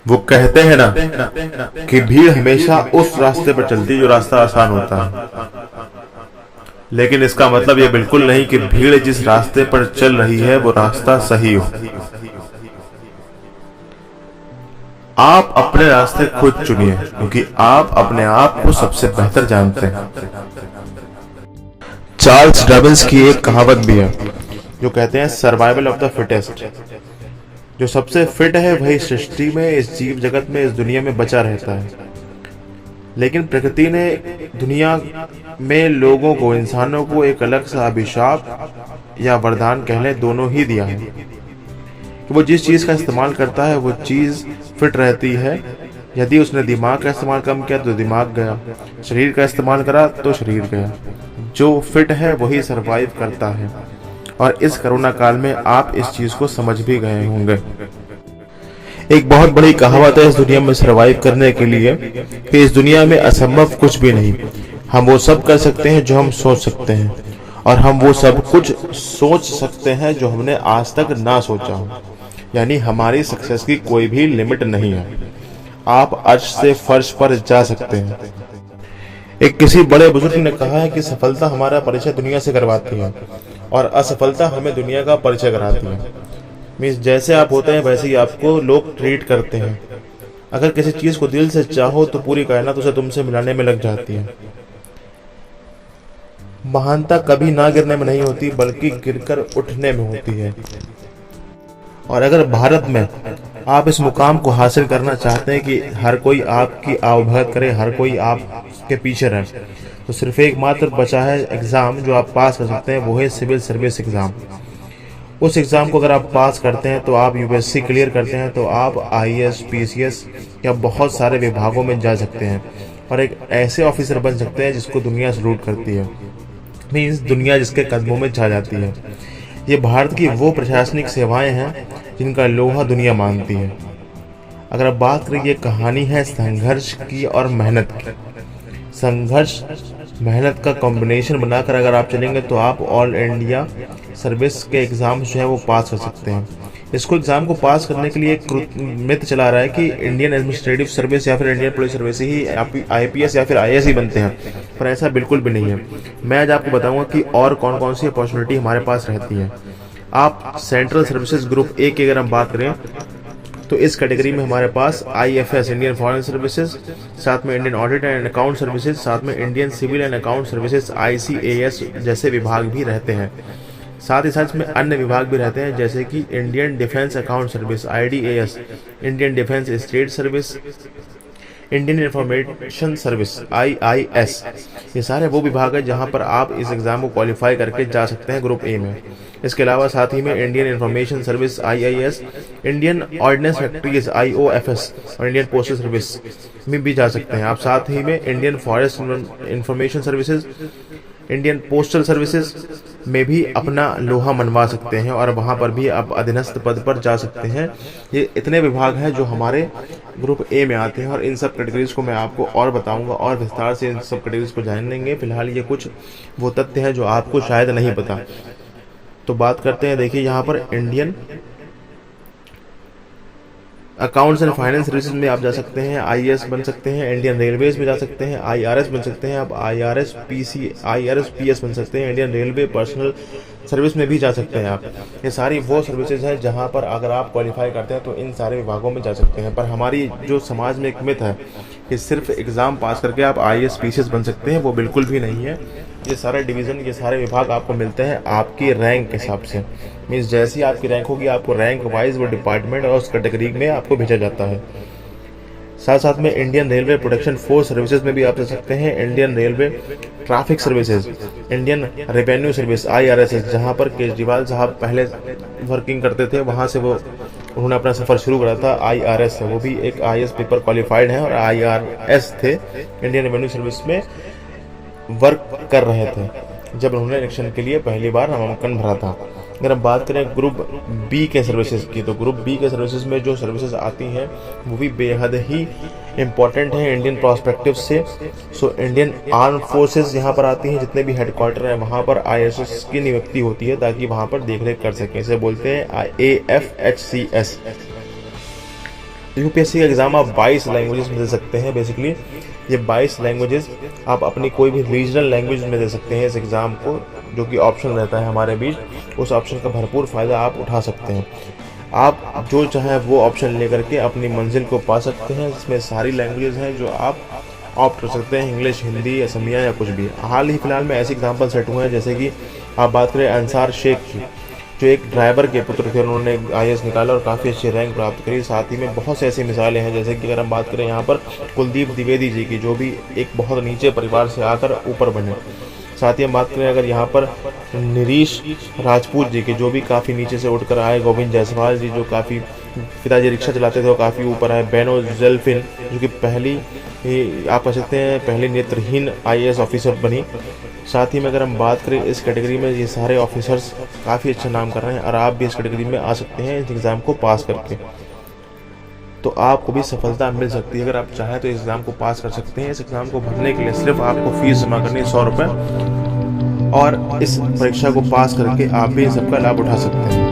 वो कहते हैं ना कि भीड़ हमेशा उस रास्ते पर चलती है जो रास्ता आसान होता है, लेकिन इसका मतलब ये बिल्कुल नहीं कि भीड़ जिस रास्ते पर चल रही है वो रास्ता सही हो। आप अपने रास्ते खुद चुनिए, क्योंकि आप अपने आप को सबसे बेहतर जानते हैं। चार्ल्स डार्विन की एक कहावत भी है जो कहते हैं सर्वाइवल ऑफ द फिटेस्ट। जो सबसे फिट है वही सृष्टि में, इस जीव जगत में, इस दुनिया में बचा रहता है। लेकिन प्रकृति ने दुनिया में लोगों को, इंसानों को एक अलग सा अभिशाप या वरदान कह लें, दोनों ही दिया है कि वो जिस चीज़ का इस्तेमाल करता है वो चीज़ फिट रहती है। यदि उसने दिमाग का इस्तेमाल कम किया तो दिमाग गया, शरीर का इस्तेमाल करा तो शरीर गया। जो फिट है वही सरवाइव करता है। और इस कोरोना काल में आप इस चीज़ को समझ भी गए होंगे। एक बहुत बड़ी कहावत है इस दुनिया में सरवाइव करने के लिए कि इस दुनिया में असंभव कुछ भी नहीं। हम वो सब कर सकते हैं जो हम सोच सकते हैं, और हम वो सब कुछ सोच सकते हैं जो हमने आज तक ना सोचा हो। यानी हमारी सक्सेस की कोई भी लिमिट नहीं है। आप अर्श से फर्श पर जा सकते हैं। एक किसी बड़े बुजुर्ग ने कहा है कि सफलता हमारा परिचय दुनिया से करवाती है और असफलता हमें दुनिया का परिचय कराती है। मीन्स जैसे आप होते हैं वैसे ही आपको लोग ट्रीट करते हैं। अगर किसी चीज को दिल से चाहो तो पूरी कायनात उसे तुमसे मिलाने में लग जाती है। महानता कभी ना गिरने में नहीं होती, बल्कि गिरकर उठने में होती है। और अगर भारत में आप इस मुकाम को हासिल करना चाहते हैं कि हर कोई आपकी आवभगत करे, हर कोई आपके पीछे रहे, तो सिर्फ एक मात्र बचा है एग्ज़ाम जो आप पास कर सकते हैं, वो है सिविल सर्विस एग्ज़ाम। उस एग्ज़ाम को अगर आप पास करते हैं तो आप यूपीएससी क्लियर करते हैं तो आप आईएएस, पीसीएस या बहुत सारे विभागों में जा सकते हैं और एक ऐसे ऑफिसर बन सकते हैं जिसको दुनिया सलूट करती है। मीन्स दुनिया जिसके कदमों में जा जाती है। ये भारत की वो प्रशासनिक सेवाएं हैं जिनका लोहा दुनिया मानती है। अगर आप बात करें, ये कहानी है संघर्ष की और मेहनत की। संघर्ष मेहनत का कॉम्बिनेशन बनाकर अगर आप चलेंगे तो आप ऑल इंडिया सर्विस के एग्ज़ाम जो है वो पास कर सकते हैं। इसको एग्ज़ाम को पास करने के लिए एक मिथ चला रहा है कि इंडियन एडमिनिस्ट्रेटिव सर्विस या फिर इंडियन पुलिस सर्विस ही आईपीएस या फिर आईएएस ही बनते हैं, पर ऐसा बिल्कुल भी नहीं है। मैं आज आपको बताऊंगा कि और कौन कौन सी अपॉर्चुनिटी हमारे पास रहती है। आप सेंट्रल सर्विसेज ग्रुप ए की अगर हम बात करें तो इस कैटेगरी में हमारे पास आईएफएस, इंडियन फॉरेन सर्विसेज, साथ में Indian audit and account services, साथ में Indian civil and account services ICAS जैसे विभाग भी रहते हैं। साथ ही साथ में अन्य विभाग भी रहते हैं जैसे कि Indian defence account service IDAS, Indian defence state service, Indian information service IIS. ये सारे वो विभाग है जहां पर आप इस एग्ज़ाम को क्वालिफाई करके जा सकते हैं ग्रुप ए में। इसके अलावा साथ ही में Indian information service IIS, Indian ordnance factories IOFS और इंडियन पोस्टल सर्विस में भी जा सकते हैं आप। साथ ही में Indian forest information services, Indian postal services में भी अपना लोहा मनवा सकते हैं और वहाँ पर भी आप अधीनस्थ पद पर जा सकते हैं। ये इतने विभाग हैं जो हमारे ग्रुप ए में आते हैं और इन सब कैटेगरीज को मैं आपको और बताऊंगा और विस्तार से इन सब कैटेगरीज को जानेंगे। फिलहाल ये कुछ वो तथ्य हैं जो आपको शायद नहीं पता। तो बात करते हैं, देखिए यहाँ पर Indian accounts and finance services में आप जा सकते हैं, आईएएस बन सकते हैं, इंडियन रेलवेज में जा सकते हैं, आईआरएस बन सकते हैं, आप आईआरएस पीएस बन सकते हैं, इंडियन रेलवे पर्सनल सर्विस में भी जा सकते हैं आप। ये सारी वो सर्विसेज हैं जहां पर अगर आप क्वालिफाई करते हैं तो इन सारे विभागों में जा सकते हैं। पर हमारी जो समाज में एक मिथ है कि सिर्फ एग्ज़ाम पास करके आप आईएएस पीसीएस बन सकते हैं, वो बिल्कुल भी नहीं है। ये सारे डिवीज़न, ये सारे विभाग आपको मिलते हैं आपकी रैंक के हिसाब से। मीन्स जैसी आपकी रैंक होगी आपको रैंक वाइज वो डिपार्टमेंट और उस कैटेगरी में आपको भेजा जाता है। साथ साथ में Indian railway protection force services में भी आप जा सकते हैं, Indian railway traffic services, Indian revenue service IRS, जहां पर केजरीवाल साहब पहले वर्किंग करते थे, वहां से वो उन्होंने अपना सफ़र शुरू करा था आईआरएस से। वो भी एक आईएएस पेपर क्वालिफाइड हैं और आईआरएस थे, इंडियन रेवेन्यू सर्विस में वर्क कर रहे थे जब उन्होंने इलेक्शन के लिए पहली बार नामांकन भरा था। अगर हम बात करें ग्रुप बी के सर्विसेज की, तो ग्रुप बी के सर्विसेज में जो सर्विसेज आती हैं वो भी बेहद ही इम्पॉर्टेंट हैं इंडियन प्रोस्पेक्टिव से। सो इंडियन आर्म फोर्सेस यहाँ पर आती हैं, जितने भी हेडक्वार्टर हैं वहाँ पर आईएएस की नियुक्ति होती है ताकि वहाँ पर देखरेख कर सकें। इसे बोलते हैं AFHCS। यूपीएससी का एग्ज़ाम आप 22 लैंग्वेजेस में दे सकते हैं। बेसिकली ये 22 लैंग्वेजेस आप अपनी कोई भी रीजनल लैंग्वेज में दे सकते हैं इस एग्ज़ाम को, जो कि ऑप्शन रहता है हमारे बीच। उस ऑप्शन का भरपूर फ़ायदा आप उठा सकते हैं। आप जो चाहें वो ऑप्शन लेकर के अपनी मंजिल को पा सकते हैं। इसमें सारी लैंग्वेजेस हैं जो आप ऑप्ट कर सकते हैं, इंग्लिश, हिंदी, असमिया या कुछ भी। हाल ही फिलहाल में ऐसे एग्जाम्पल सेट हुए हैं, जैसे कि आप बात करें अंसार शेख की, जो एक ड्राइवर के पुत्र थे, उन्होंने IAS निकाला और काफ़ी अच्छी रैंक प्राप्त करी। साथ ही में बहुत से ऐसी मिसालें हैं, जैसे कि अगर हम बात करें यहाँ पर कुलदीप द्विवेदी जी की, जो भी एक बहुत नीचे परिवार से आकर ऊपर बने। साथ ही हम बात करें अगर यहाँ पर निरीश राजपूत जी की, जो भी काफ़ी नीचे से उठकर आए। गोविंद जायसवाल जी, जो काफ़ी पिताजी रिक्शा चलाते थे, वो काफ़ी ऊपर आए। बेनो जेल्फिन, जो कि पहली आप कह सकते हैं पहली नेत्रहीन IAS ऑफिसर बनी। साथ ही में अगर हम बात करें इस कैटेगरी में, ये सारे ऑफिसर्स काफ़ी अच्छा नाम कर रहे हैं और आप भी इस कैटेगरी में आ सकते हैं इस एग्ज़ाम को पास करके। तो आपको भी सफलता मिल सकती है। अगर आप चाहें तो इस एग्ज़ाम को पास कर सकते हैं। इस एग्ज़ाम को भरने के लिए सिर्फ आपको फीस जमा करनी है 100 रुपये, और इस परीक्षा को पास करके आप भी सबका लाभ उठा सकते हैं।